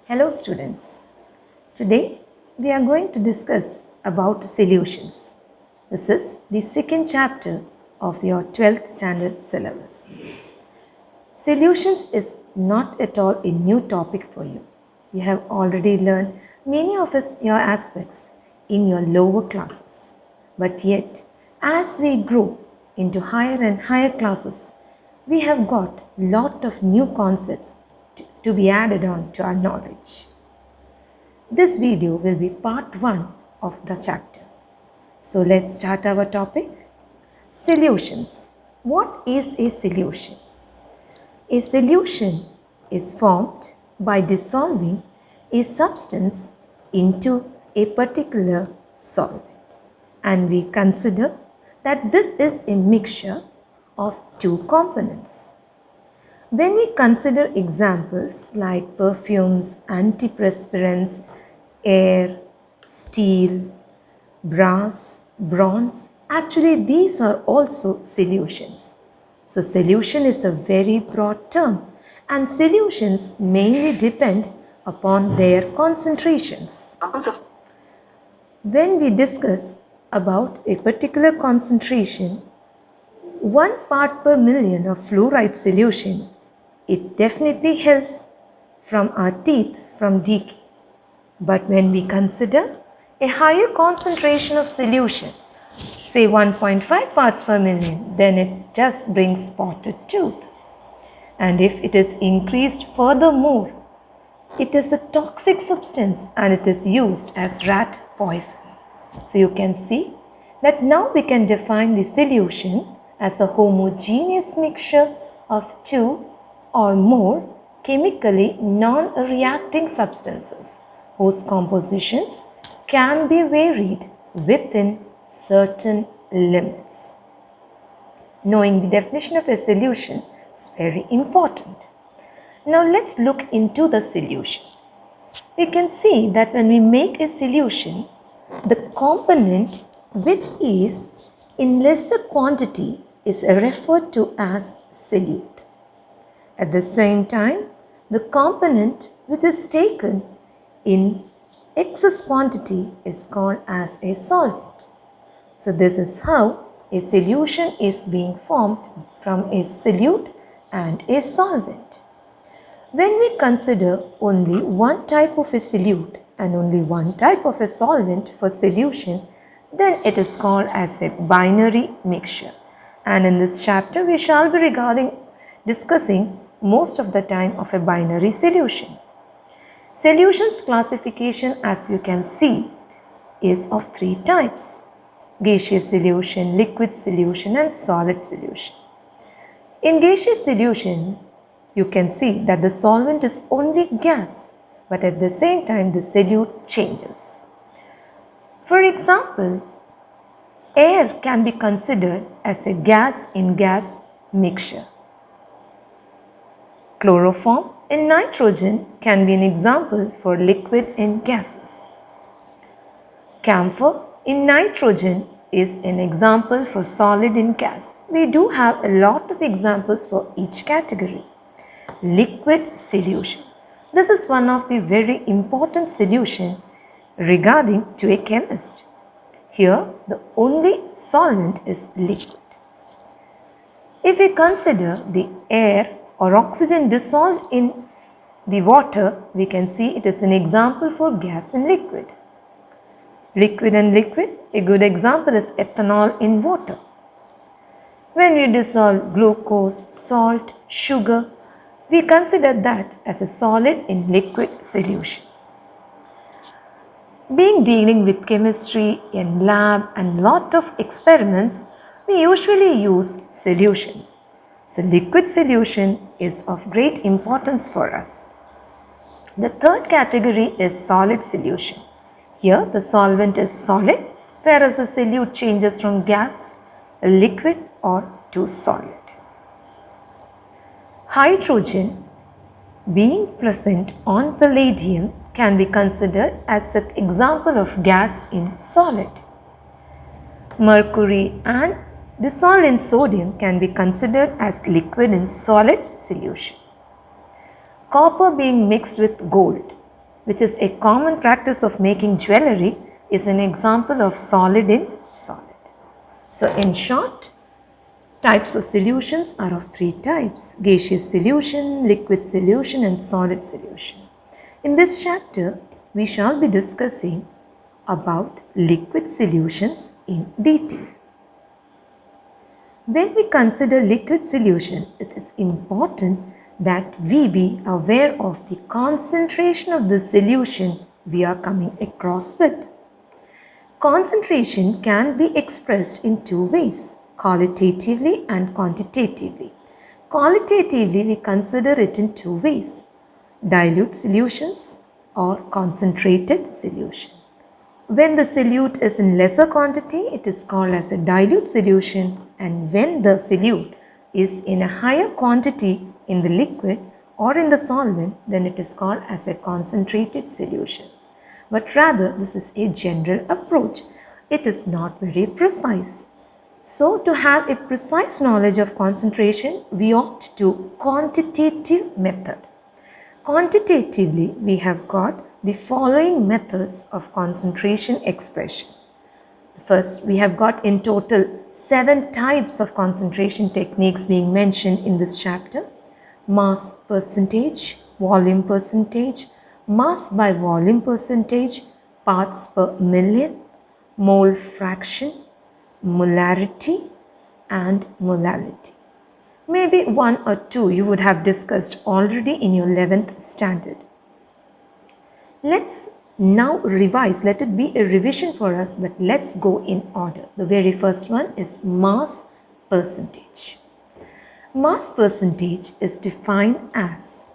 Hello students. Today we are going to discuss about solutions. This is the second chapter of your 12th standard syllabus. Solutions is not at all a new topic for you. You have already learned many of your aspects in your lower classes. But yet, as we grow into higher and higher classes, we have got lot of new concepts to be added on to our knowledge. This video will be part 1 of the chapter. So let's start our topic. Solutions. What is a solution? A solution is formed by dissolving a substance into a particular solvent, and we consider that this is a mixture of two components. When we consider examples like perfumes, antiperspirants, air, steel, brass, bronze, actually these are also solutions. So solution is a very broad term, and solutions mainly depend upon their concentrations. When we discuss about a particular concentration, 1 part per million of fluoride solution, it definitely helps from our teeth from decay. But when we consider a higher concentration of solution, say 1.5 parts per million, then it just brings spotted tooth. And if it is increased furthermore, it is a toxic substance and it is used as rat poison. So you can see that now we can define the solution as a homogeneous mixture of two or more chemically non-reacting substances whose compositions can be varied within certain limits. Knowing the definition of a solution is very important. Now let's look into the solution. We can see that when we make a solution, the component which is in lesser quantity is referred to as solute. At the same time, the component which is taken in excess quantity is called as a solvent. So this is how a solution is being formed from a solute and a solvent. When we consider only one type of a solute and only one type of a solvent for solution, then it is called as a binary mixture. And in this chapter, we shall be discussing most of the time of a binary solution. Solutions classification, as you can see, is of 3 types: gaseous solution, liquid solution, and solid solution. In gaseous solution, you can see that the solvent is only gas, but at the same time the solute changes. For example, air can be considered as a gas in gas mixture. Chloroform in nitrogen can be an example for liquid in gases. Camphor in nitrogen is an example for solid in gas. We do have a lot of examples for each category. Liquid solution. This is one of the very important solution regarding to a chemist. Here, the only solvent is liquid. If we consider the air or oxygen dissolved in the water, we can see it is an example for gas and liquid. Liquid and liquid, a good example is ethanol in water. When we dissolve glucose, salt, sugar, we consider that as a solid in liquid solution. Being dealing with chemistry in lab and lot of experiments, we usually use solution. So liquid solution is of great importance for us. The third category is solid solution. Here the solvent is solid, whereas the solute changes from gas, liquid, or to solid. Hydrogen, being present on palladium, can be considered as an example of gas in solid. Mercury and dissolved in sodium can be considered as liquid in solid solution. Copper being mixed with gold which is a common practice of making jewelry, is an example of solid in solid. So in short, types of solutions are of three types: gaseous solution, liquid solution and solid solution. In this chapter, we shall be discussing about liquid solutions in detail. When we consider liquid solution, it is important that we be aware of the concentration of the solution we are coming across with. Concentration can be expressed in two ways: qualitatively and quantitatively. Qualitatively, we consider it in two ways: dilute solutions or concentrated solution. When the solute is in lesser quantity, it is called as a dilute solution, and when the solute is in a higher quantity in the liquid or in the solvent, then it is called as a concentrated solution. But rather, this is a general approach. It is not very precise. So, to have a precise knowledge of concentration, we opt to quantitative method. Quantitatively, we have got the following methods of concentration expression. First, we have got in total 7 types of concentration techniques being mentioned in this chapter: mass percentage, volume percentage, mass by volume percentage, parts per million, mole fraction, molarity and molality. Maybe one or two you would have discussed already in your 11th standard. Let's now revise. Let it be a revision for us, but let's go in order. The very first one is mass percentage. Mass percentage is defined as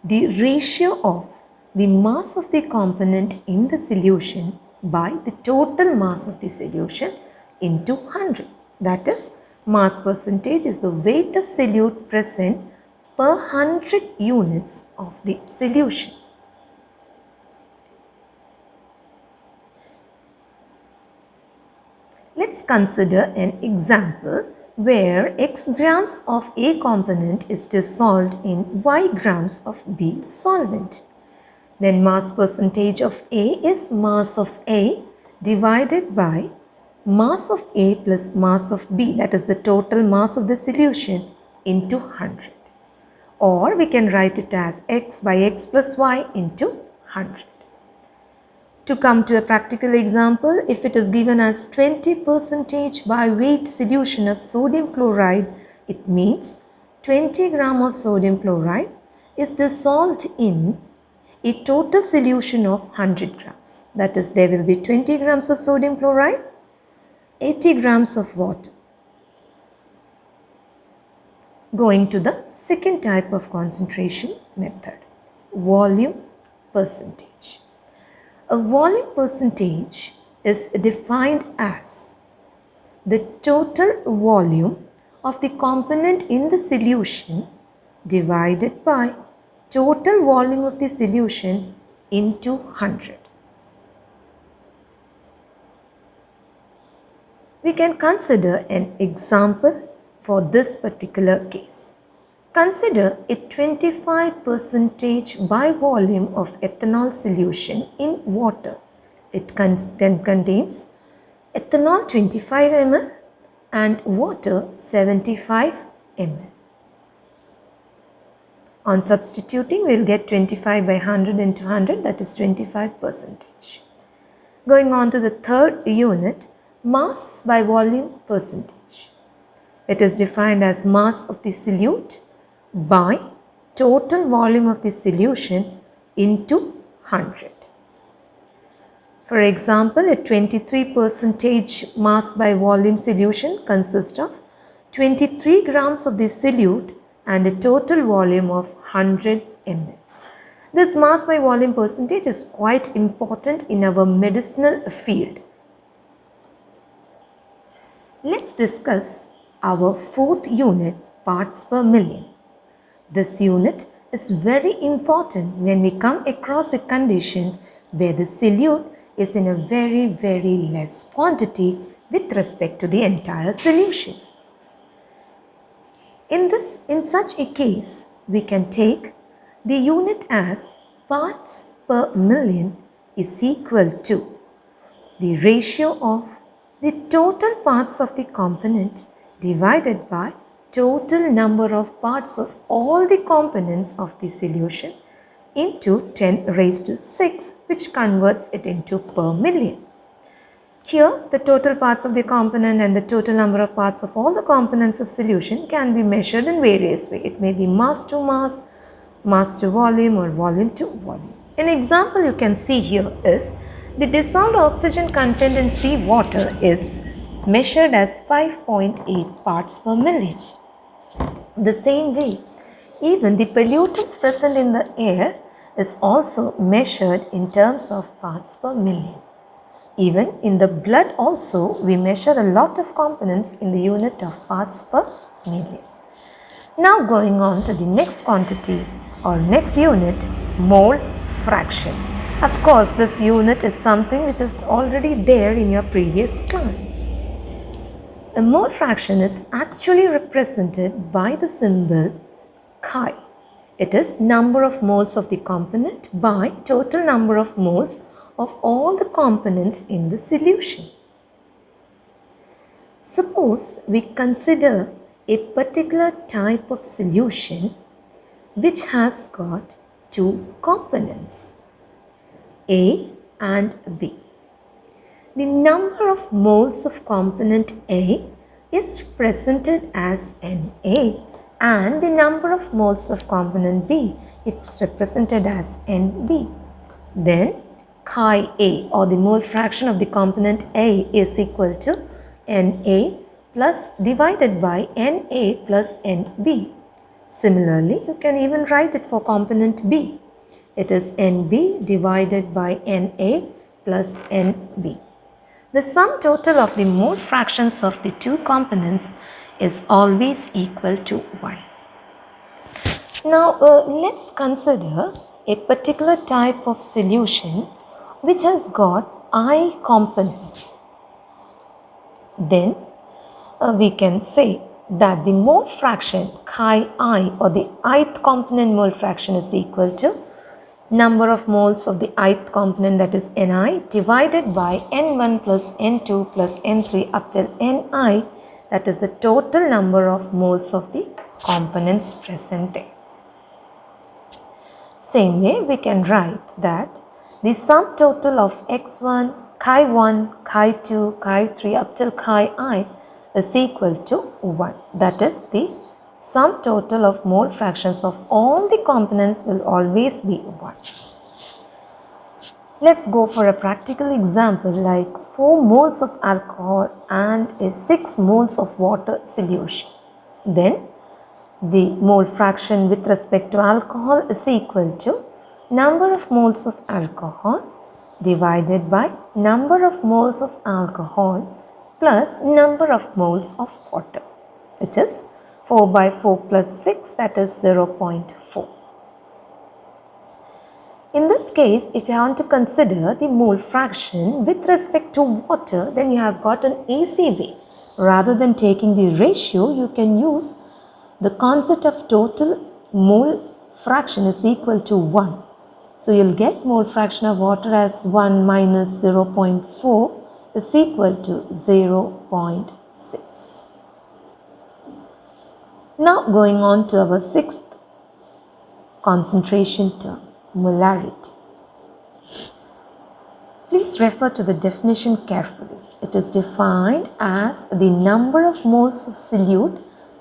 the ratio of the mass of the component in the solution by the total mass of the solution into 100. That is, mass percentage is the weight of solute present per 100 units of the solution. Let's consider an example where x grams of A component is dissolved in y grams of B solvent. Then mass percentage of A is mass of A divided by mass of A plus mass of B, that is the total mass of the solution, into 100. Or we can write it as x by x plus y into 100. To come to a practical example, if it is given as 20% by weight solution of sodium chloride, it means 20 gram of sodium chloride is dissolved in a total solution of 100 grams. That is, there will be 20 grams of sodium chloride, 80 grams of water. Going to the second type of concentration method, volume percentage. A volume percentage is defined as the total volume of the component in the solution divided by total volume of the solution into 100. We can consider an example for this particular case. Consider a 25% by volume of ethanol solution in water. It contains ethanol 25 ml and water 75 ml. On substituting, we will get 25 by 100 into 100, that is 25%. Going on to the third unit, mass by volume percentage. It is defined as mass of the solute by total volume of the solution into 100. For example, a 23% mass by volume solution consists of 23 grams of the solute and a total volume of 100 ml. This mass by volume percentage is quite important in our medicinal field. Let's discuss our fourth unit, parts per million. This unit is very important when we come across a condition where the solute is in a very less quantity with respect to the entire solution. In such a case, we can take the unit as parts per million is equal to the ratio of the total parts of the component divided by total number of parts of all the components of the solution into 10 raised to 6, which converts it into per million. Here, the total parts of the component and the total number of parts of all the components of solution can be measured in various ways. It may be mass to mass, mass to volume, or volume to volume. An example you can see here is the dissolved oxygen content in seawater is measured as 5.8 parts per million. The same way, even the pollutants present in the air is also measured in terms of parts per million. Even in the blood also, we measure a lot of components in the unit of parts per million. Now going on to the next quantity or next unit, mole fraction. Of course, this unit is something which is already there in your previous class. A mole fraction is actually represented by the symbol chi. It is number of moles of the component by total number of moles of all the components in the solution. Suppose we consider a particular type of solution which has got two components, A and B. The number of moles of component A is represented as Na and the number of moles of component B is represented as Nb. Then chi A or the mole fraction of the component A is equal to Na plus divided by Na plus Nb. Similarly, you can even write it for component B. It is Nb divided by Na plus Nb. The sum total of the mole fractions of the two components is always equal to 1. Now, let's consider a particular type of solution which has got I components. Then, we can say that the mole fraction chi I or the ith component mole fraction is equal to number of moles of the ith component, that is Ni, divided by N1 plus N2 plus N3 up till Ni, that is the total number of moles of the components present there. Same way, we can write that the sum total of x1, chi1, chi2, chi3 up till chi I is equal to 1. That is, the sum total of mole fractions of all the components will always be 1. Let's go for a practical example like 4 moles of alcohol and a 6 moles of water solution. Then the mole fraction with respect to alcohol is equal to number of moles of alcohol divided by number of moles of alcohol plus number of moles of water, which is 4 by 4 plus 6, that is 0.4. In this case, if you want to consider the mole fraction with respect to water, then you have got an easy way. Rather than taking the ratio, you can use the concept of total mole fraction is equal to 1. So, you will get mole fraction of water as 1 minus 0.4 is equal to 0.6. Now, going on to our 6th concentration term, molarity. Please refer to the definition carefully. It is defined as the number of moles of solute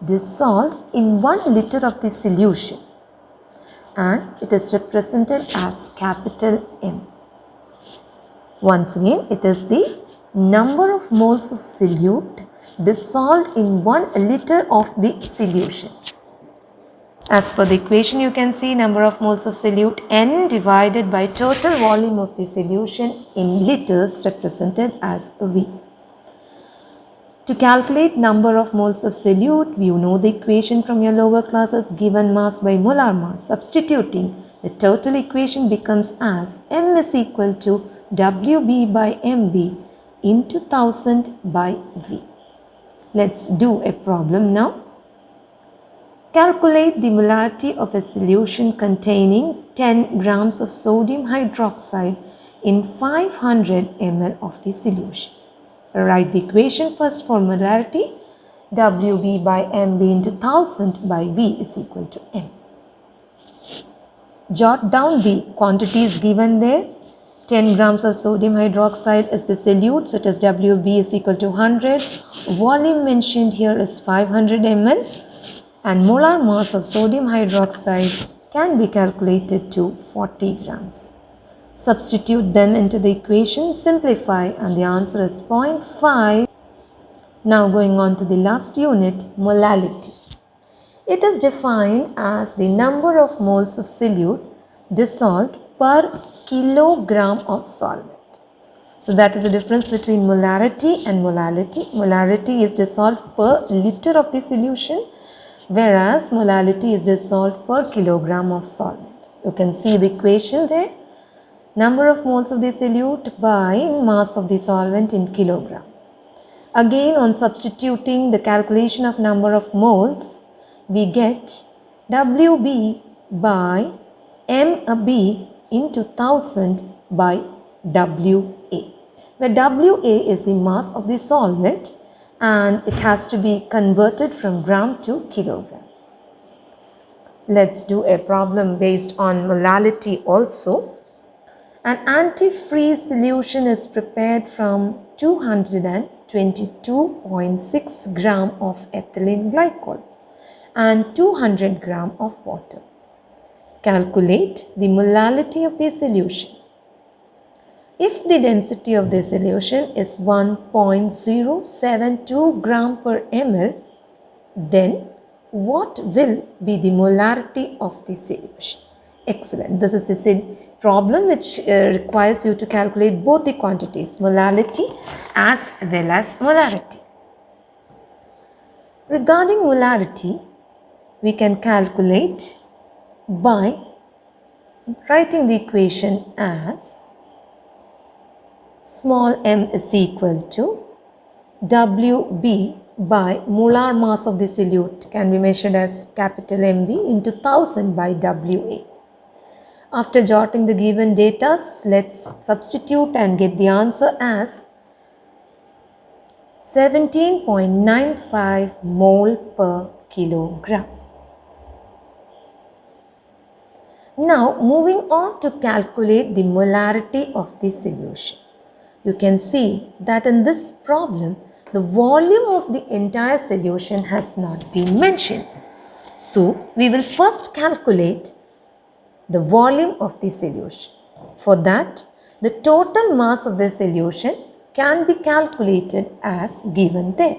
dissolved in 1 liter of the solution, and it is represented as capital M. Once again, it is the number of moles of solute dissolved in 1 liter of the solution. As per the equation, you can see number of moles of solute N divided by total volume of the solution in liters represented as V. To calculate number of moles of solute, you know the equation from your lower classes, given mass by molar mass. Substituting, the total equation becomes as M is equal to WB by MB into 1000 by V. Let's do a problem now. Calculate the molarity of a solution containing 10 grams of sodium hydroxide in 500 ml of the solution. Write the equation first for molarity. WB by MB into 1000 by V is equal to M. Jot down the quantities given there. 10 grams of sodium hydroxide is the solute, so it is WB is equal to 100. Volume mentioned here is 500 ml. And molar mass of sodium hydroxide can be calculated to 40 grams. Substitute them into the equation, simplify, and the answer is 0.5. Now going on to the last unit, molality. It is defined as the number of moles of solute dissolved per kilogram of solvent. So that is the difference between molarity and molality. Molarity is dissolved per liter of the solution, whereas molality is dissolved per kilogram of solvent. You can see the equation there. Number of moles of the solute by mass of the solvent in kilogram. Again, on substituting the calculation of number of moles, we get WB by MB into 1000 by WA, where WA is the mass of the solvent and it has to be converted from gram to kilogram. Let's do a problem based on molality also. An antifreeze solution is prepared from 222.6 gram of ethylene glycol and 200 gram of water. Calculate the molality of the solution. If the density of the solution is 1.072 gram per ml, then what will be the molarity of the solution? Excellent. This is a problem which requires you to calculate both the quantities, molality as well as molarity. Regarding molarity, we can calculate by writing the equation as small m is equal to WB by molar mass of the solute can be measured as capital MB into 1000 by WA. After jotting the given data, let's substitute and get the answer as 17.95 mole per kilogram. Now moving on to calculate the molarity of the solution. You can see that in this problem, the volume of the entire solution has not been mentioned. So we will first calculate the volume of the solution. For that, the total mass of the solution can be calculated as given there.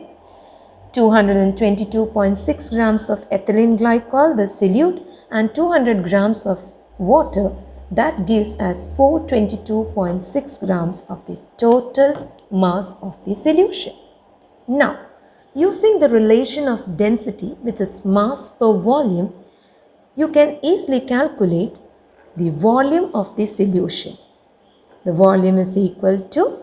222.6 grams of ethylene glycol, the solute, and 200 grams of water, that gives us 422.6 grams of the total mass of the solution. Now, using the relation of density, which is mass per volume, you can easily calculate the volume of the solution. The volume is equal to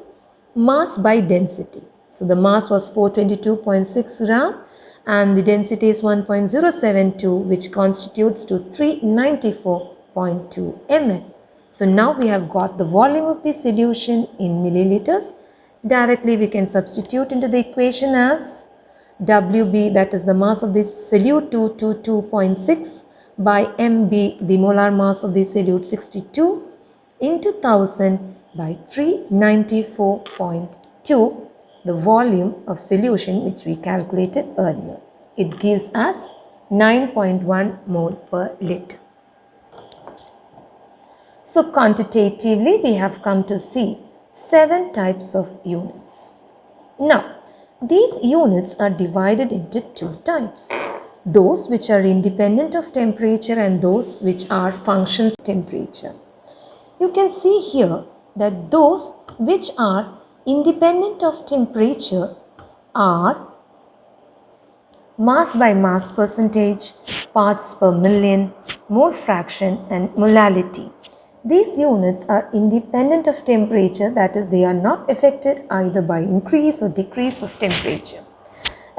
mass by density. So the mass was 422.6 gram and the density is 1.072, which constitutes to 394.2 ml. So now we have got the volume of the solution in milliliters. Directly we can substitute into the equation as WB, that is the mass of the solute, 222.6 by MB, the molar mass of the solute, 62, into 1000 by 394.2, the volume of solution which we calculated earlier. It gives us 9.1 mole per liter. So quantitatively we have come to see 7 types of units. Now, these units are divided into 2 types. Those which are independent of temperature and those which are functions of temperature. You can see here that those which are independent of temperature are mass by mass percentage, parts per million, mole fraction and molality. These units are independent of temperature, that is, they are not affected either by increase or decrease of temperature.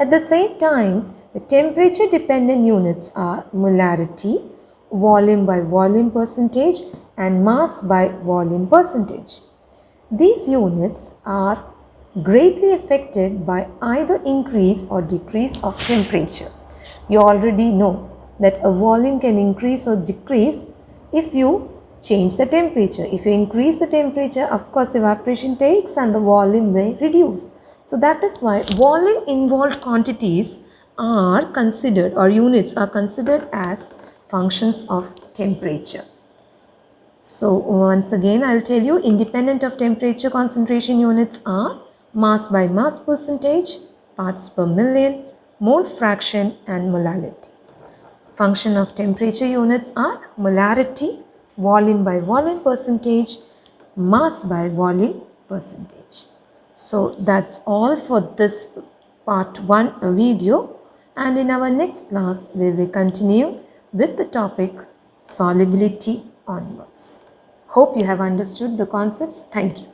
At the same time, the temperature dependent units are molarity, volume by volume percentage, and mass by volume percentage. These units are greatly affected by either increase or decrease of temperature. You already know that a volume can increase or decrease if you change the temperature. If you increase the temperature, of course evaporation takes and the volume may reduce. So that is why volume involved quantities are considered, or units are considered as functions of temperature. So once again I'll tell you, independent of temperature concentration units are mass by mass percentage, parts per million, mole fraction and molality. Function of temperature units are molarity, volume by volume percentage, mass by volume percentage. So that's all for this part 1 video, and in our next class we will continue with the topic solubility onwards. Hope you have understood the concepts. Thank you.